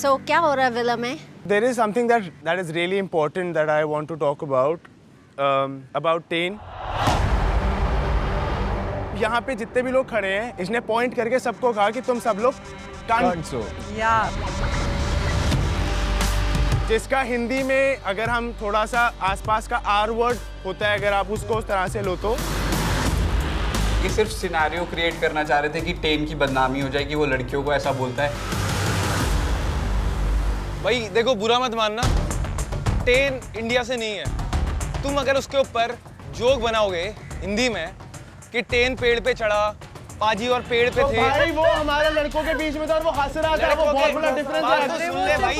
So क्या हो रहा है विला में? There is something that is really important that I want to talk about Tain. यहाँ पे जितने भी लोग खड़े हैं, इसने पॉइंट करके सबको कहा कि तुम सब लोग कंट्स हो। जिसका हिंदी में अगर हम थोड़ा सा आसपास का आर वर्ड होता है, अगर आप उसको उस तरह से लो तो ये सिर्फ सिनेरियो क्रिएट करना चाह रहे थे कि टेन की बदनामी हो जाए कि वो लड़कियों को ऐसा बोलता है। भाई देखो, बुरा मत मानना, टेन इंडिया से नहीं है। तुम अगर उसके ऊपर जोक बनाओगे हिंदी में कि टेन पेड़ पे चढ़ा, पाजी और पेड़ पे तो थे। भाई वो हमारे लड़कों के बीच में था और वो हंस रहा था, वो बहुत बड़ा डिफरेंस है। भाई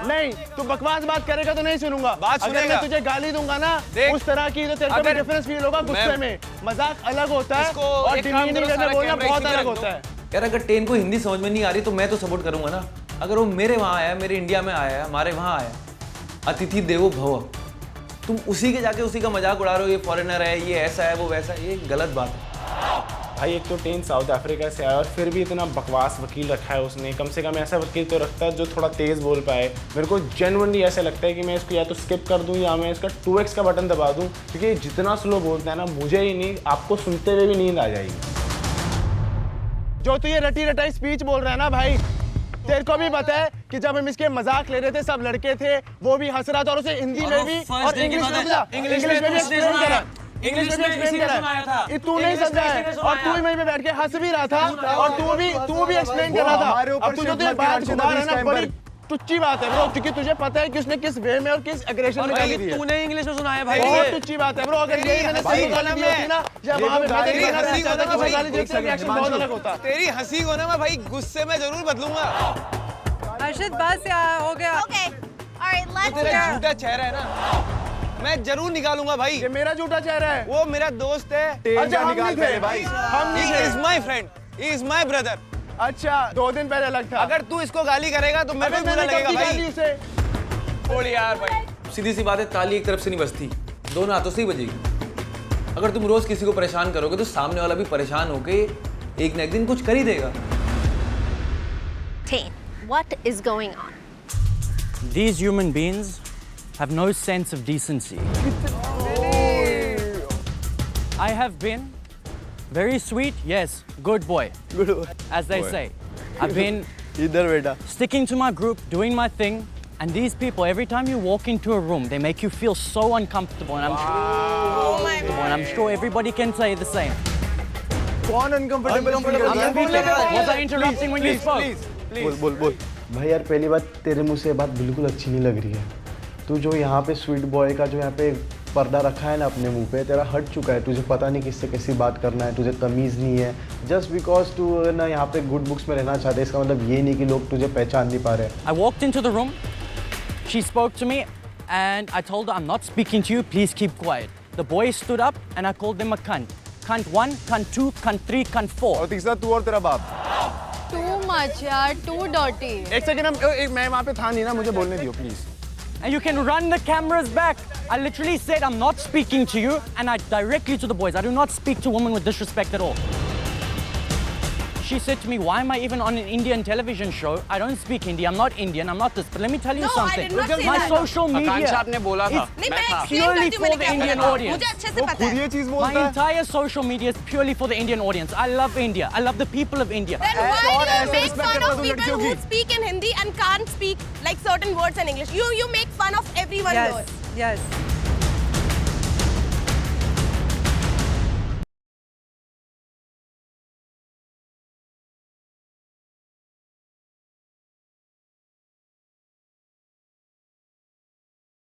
नहीं, तू बकवास बात करेगा तो नहीं सुनूंगा। अगर मैं तुझे गाली दूंगा ना उस तरह की, तो तेरे को भी डिफरेंस फील होगा गुस्से में। मजाक अलग होता है और डिमीनिंग करके बोलना बहुत अलग होता है। यार अगर टेन को हिंदी समझ में नहीं आ रही तो मैं तो सपोर्ट करूंगा ना। अगर वो मेरे वहाँ आया, मेरे इंडिया में आया, हमारे वहाँ आया, अतिथि देवो भव, तुम उसी के जाके उसी का मजाक उड़ा रहे हो, ये फॉरेनर है, ये ऐसा है, वो वैसा है, ये गलत बात है। भाई एक तो टेन साउथ अफ्रीका से आया और फिर भी इतना बकवास वकील रखा है उसने। कम से कम ऐसा वकील तो रखता है जो थोड़ा तेज़ बोल पाए। मेरे को जेन्युइनली ऐसा लगता है कि मैं इसको या तो स्किप कर दूं या मैं इसका 2x का बटन दबा दूं, क्योंकि जितना स्लो बोलता है ना, मुझे ही नहीं, आपको सुनते हुए भी नींद आ जाएगी। जो तू ये रटी रटाई स्पीच बोल रहा है ना भाई, तेरे को भी पता है कि जब हम इसके मजाक ले रहे थे, सब लड़के थे, वो भी हंस रहा था और उसे हिंदी में भी और इंग्लिश में भी एक्सप्लेन करा। इंग्लिश में एक्सप्लेन करा, तू नहीं समझा है और तू ही वहीं पे बैठ के हंस भी रहा था और तू भी एक्सप्लेन कर रहा था। अब तुझे तो ये बात घुमा रहा है ना, बड़ी टुच्ची बात है ब्रो, क्योंकि तुझे पता है कि उसने किस वे में और किस एग्रेशन में गाली दी है। तूने इंग्लिश में सुनाया भाई, बहुत टुच्ची बात है ब्रो। अगर यही मैंने सही गाली दी होती ना, या वहां पे मैं देखना चाहता कि वो गाली देख के रिएक्शन बहुत अलग होता। तेरी हंसी को ना मैं भाई गुस्से में जरूर बदलूंगा। अर्शद बस यार, हो गया। Okay. All right, let's तेरा go. झूठा चेहरा है ना, मैं जरूर निकालूंगा भाई। ये मेरा झूठा चेहरा है। वो मेरा दोस्त है। अच्छा, हम नहीं थे भाई, हम नहीं थे। He is my friend, he is my brother। अच्छा, 2 दिन पहले अलग था। अगर तू इसको गाली करेगा तो मेरे को बुरा लगेगा भाई। छोड़ यार भाई। सीधी सी बात है, ताली एक तरफ से नहीं बजती, दोनों हाथों से ही बजेगी। अगर तुम रोज किसी को परेशान करोगे तो सामने वाला भी परेशान होके एक न एक दिन कुछ कर ही देगा। Tain, what is going on? These human beings have no sense of decency. I have been very sweet, yes, good boy, as they say. I've been sticking to my group, doing my thing, and these people, every time you walk into a room, they make you feel so uncomfortable, and I'm sure everybody can say the same. कौन uncomfortable? Was I interrupting when you spoke? बोल। भाई यार, पहली बात, तेरे मुंह से बात बिल्कुल अच्छी नहीं लग रही है। तू जो यहाँ पे स्वीट बॉय का जो यहाँ पे पर्दा रखा है ना अपने मुंह पे, तेरा हट चुका है। तुझे पता नहीं किससे कैसी बात करना है, तुझे तमीज़ नहीं है। जस्ट बिकॉज तू ना यहाँ पे गुड बुक्स में रहना चाहते, इसका मतलब ये नहीं कि लोग तुझे पहचान नहीं पा रहे। I walked into the room, she spoke to me, and I told her, I'm not speaking to you, please keep quiet. The boys stood up, and I called them a cunt. Cunt 1, cunt 2, cunt 3, cunt 4. और तीसरा तू और तेरा बाप। Too much यार, too dirty. एक second, मैं वहाँ पे था नहीं ना, मुझे बोलने दियो please. And you can run the cameras back. I literally said, I'm not speaking to you, and I directly to the boys. I do not speak to women with disrespect at all. She said to me, why am I even on an Indian television show? I don't speak Hindi, I'm not Indian, I'm not this. But let me tell you something. I did not say My that. social media आकांक्षा आपने बोला था। नहीं, मैं explain purely करती हूँ, for मैंने the क्या Indian बोला था। audience. मुझे अच्छे से पता है। चीज My entire social media is purely for the Indian audience. I love India. I love the people of India. Then why do you make fun of people who speak in Hindi and can't speak like certain words in English? You make fun of everyone. Yes, yes.